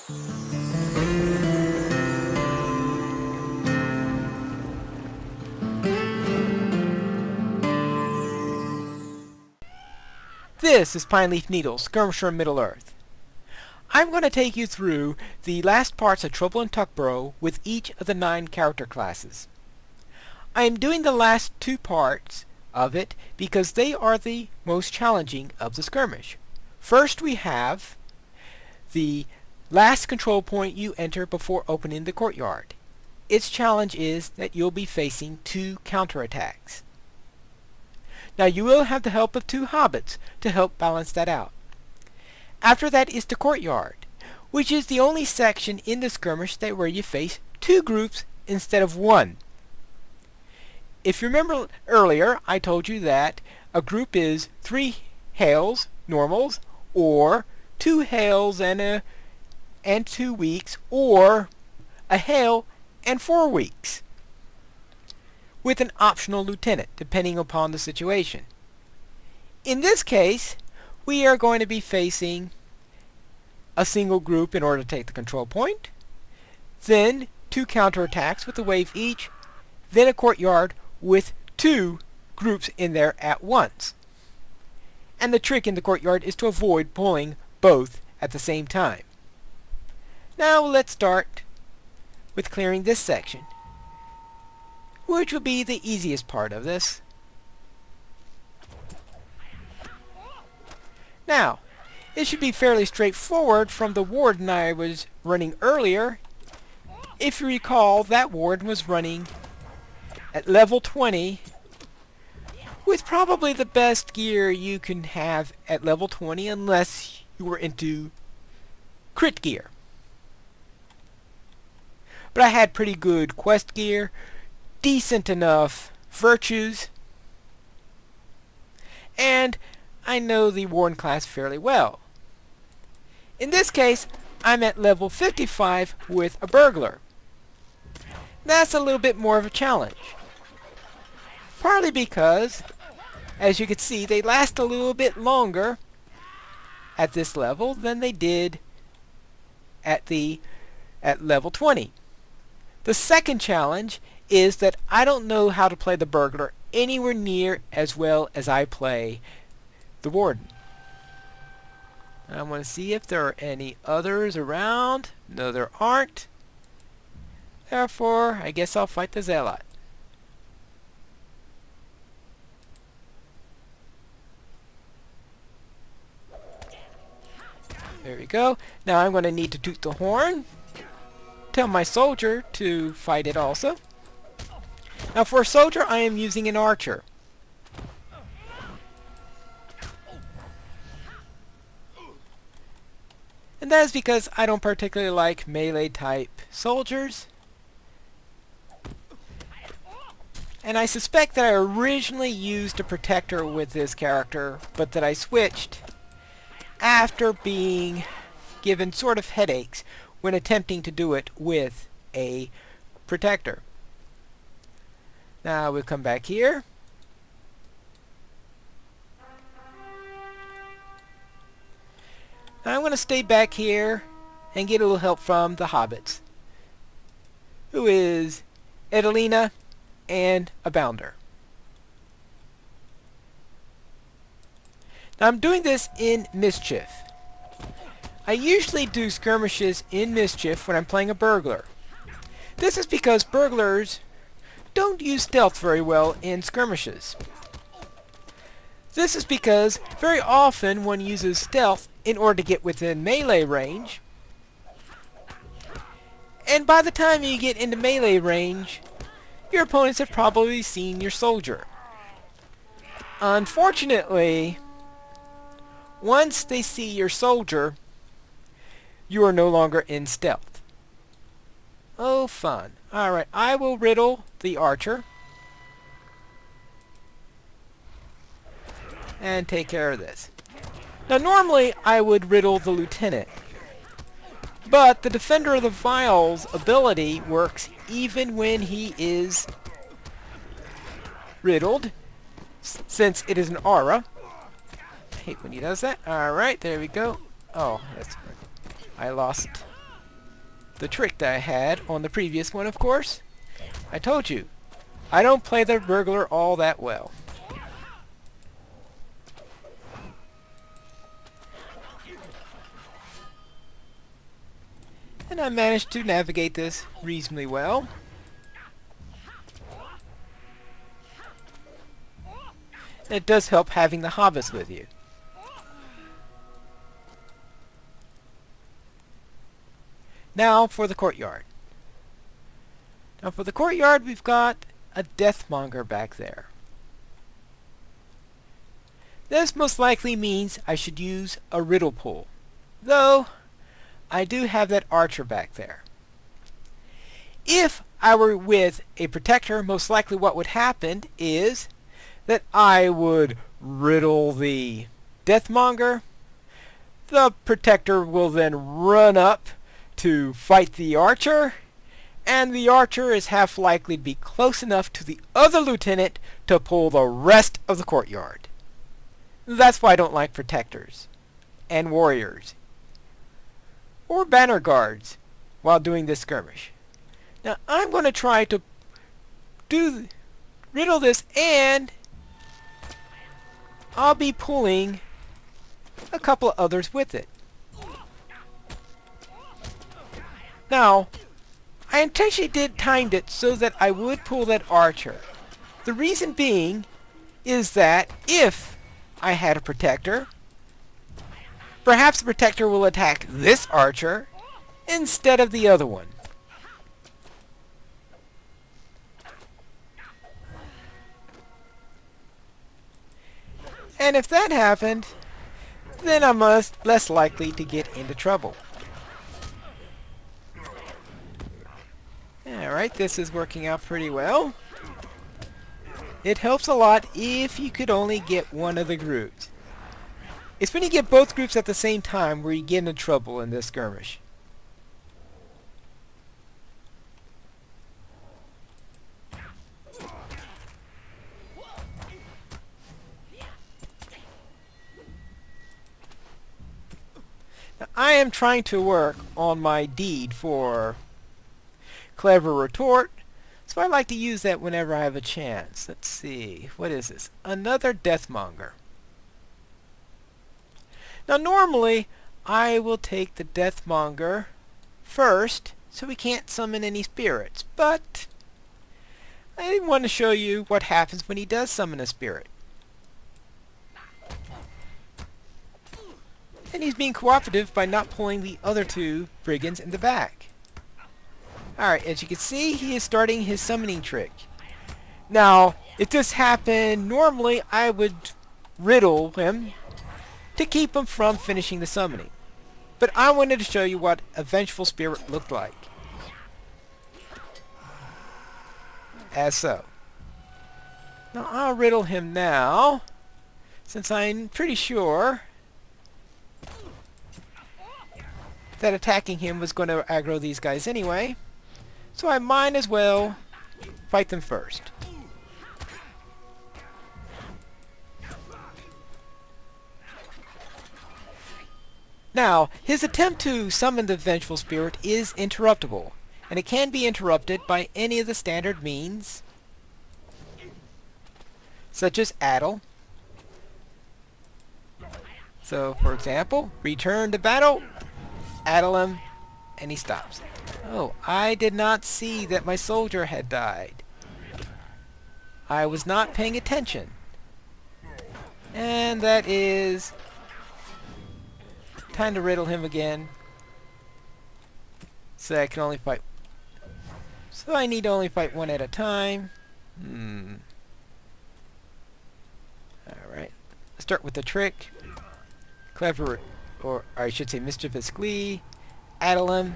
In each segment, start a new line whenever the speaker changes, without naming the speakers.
This is Pine Leaf Needle, Skirmisher in Middle-earth. I'm going to take you through the last parts of Trouble in Tuckborough with each of the 9 character classes. I am doing the last 2 parts of it because they are the most challenging of the skirmish. First we have the last control point you enter before opening the courtyard. Its challenge is that you'll be facing 2 counterattacks. Now you will have the help of 2 hobbits to help balance that out. After that is the courtyard, which is the only section in the skirmish where you face 2 groups instead of 1. If you remember earlier, I told you that a group is 3 Hales, normals, or 2 Hales and 2 weaks, or a Hale and 4 weeks, with an optional lieutenant, depending upon the situation. In this case, we are going to be facing a single group in order to take the control point, then 2 counterattacks with a wave each, then a courtyard with 2 groups in there at once. And the trick in the courtyard is to avoid pulling both at the same time. Now let's start with clearing this section, which will be the easiest part of this. Now, it should be fairly straightforward from the warden I was running earlier. If you recall, that warden was running at level 20 with probably the best gear you can have at level 20 unless you were into crit gear. But I had pretty good quest gear, decent enough virtues, and I know the warden class fairly well. In this case, I'm at level 55 with a burglar. That's a little bit more of a challenge. Partly because, as you can see, they last a little bit longer at this level than they did at level 20. The second challenge is that I don't know how to play the burglar anywhere near as well as I play the warden. I want to see if there are any others around. No, there aren't. Therefore, I guess I'll fight the zealot. There we go. Now I'm going to need to toot the horn. Tell my soldier to fight it also. Now for a soldier, I am using an archer. And that is because I don't particularly like melee type soldiers. And I suspect that I originally used a protector with this character, but that I switched after being given sort of headaches when attempting to do it with a protector. Now we'll come back here. I'm going to stay back here and get a little help from the hobbits, who is Edelina and a bounder. Now I'm doing this in Mischief. I usually do skirmishes in Mischief when I'm playing a burglar. This is because burglars don't use stealth very well in skirmishes. This is because very often one uses stealth in order to get within melee range, and by the time you get into melee range, your opponents have probably seen your soldier. Unfortunately, once they see your soldier, you are no in in stealth. Oh, fun. Alright, I will riddle the archer and take care of this. Now normally I would riddle the lieutenant, but the Defender of the Vials ability works even when he is riddled, since it is an aura. I hate when he does that. Alright, there we go. Oh, that's I lost the trick that I had on the previous one, of course. I told you, I don't play the burglar all that well. And I managed to navigate this reasonably well. It does help having the hobbits with you. Now for the courtyard. Now for the courtyard, we've got a deathmonger back there. This most likely means I should use a riddle pool, though I do have that archer back there. If I were with a protector, most likely what would happen is that I would riddle the deathmonger. The protector will then run up to fight the archer, and the archer is half likely to be close enough to the other lieutenant to pull the rest of the courtyard. That's why I don't like protectors and warriors or banner guards while doing this skirmish. Now I'm going to try to riddle this, and I'll be pulling a couple of others with it. Now, I intentionally timed it so that I would pull that archer. The reason being is that if I had a protector, perhaps the protector will attack this archer instead of the other one. And if that happened, then I'm less likely to get into trouble. Alright, this is working out pretty well. It helps a lot if you could only get one of the groups. It's when you get both groups at the same time where you get into trouble in this skirmish. Now, I am trying to work on my deed for Clever Retort, so I like to use that whenever I have a chance. Let's see, what is this? Another Deathmonger. Now normally I will take the Deathmonger first, so we can't summon any spirits, but I want to show you what happens when he does summon a spirit. And he's being cooperative by not pulling the other two brigands in the back. Alright, as you can see, he is starting his summoning trick. Now, if this happened, normally I would riddle him to keep him from finishing the summoning. But I wanted to show you what a vengeful spirit looked like. As so. Now, I'll riddle him now, since I'm pretty sure that attacking him was going to aggro these guys anyway. So I might as well fight them first. Now, his attempt to summon the vengeful spirit is interruptible, and it can be interrupted by any of the standard means, such as addle. So, for example, return to battle, addle him, and he stops. Oh, I did not see that my soldier had died. I was not paying attention. And that is time to riddle him again. So I can only fight. So I need to only fight one at a time. Alright. Let's start with the trick. Clever, or I should say mischievous glee. Addle him.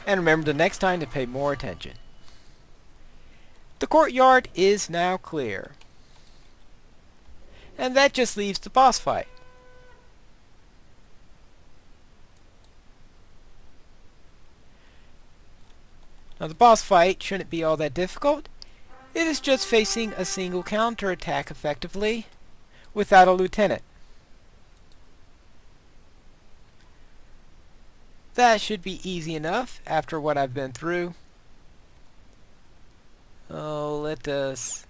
And remember the next time to pay more attention. The courtyard is now clear. And that just leaves the boss fight. Now the boss fight shouldn't be all that difficult. It is just facing a single counterattack effectively without a lieutenant. That should be easy enough after what I've been through. Oh, let us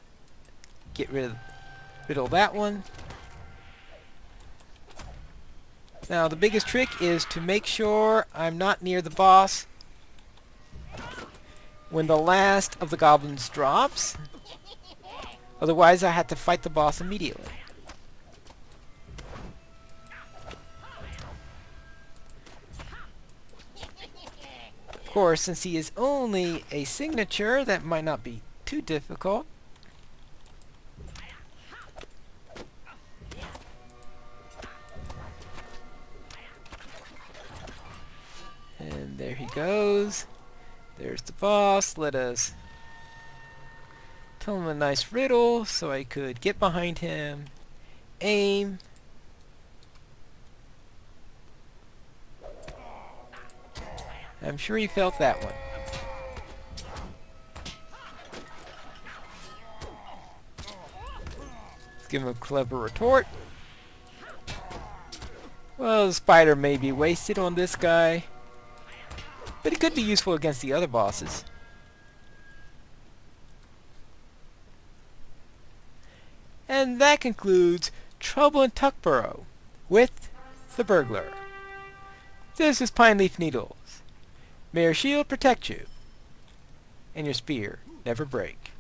get rid of that one. Now the biggest trick is to make sure I'm not near the boss when the last of the goblins drops. Otherwise I have to fight the boss immediately. Of course, since he is only a signature, that might not be too difficult. And there he goes. There's the boss. Let us tell him a nice riddle so I could get behind him, aim, I'm sure he felt that one. Let's give him a clever retort. Well, the spider may be wasted on this guy, but it could be useful against the other bosses. And that concludes Trouble in Tuckborough with the Burglar. This is Pine Leaf Needles. May your shield protect you, and your spear never break.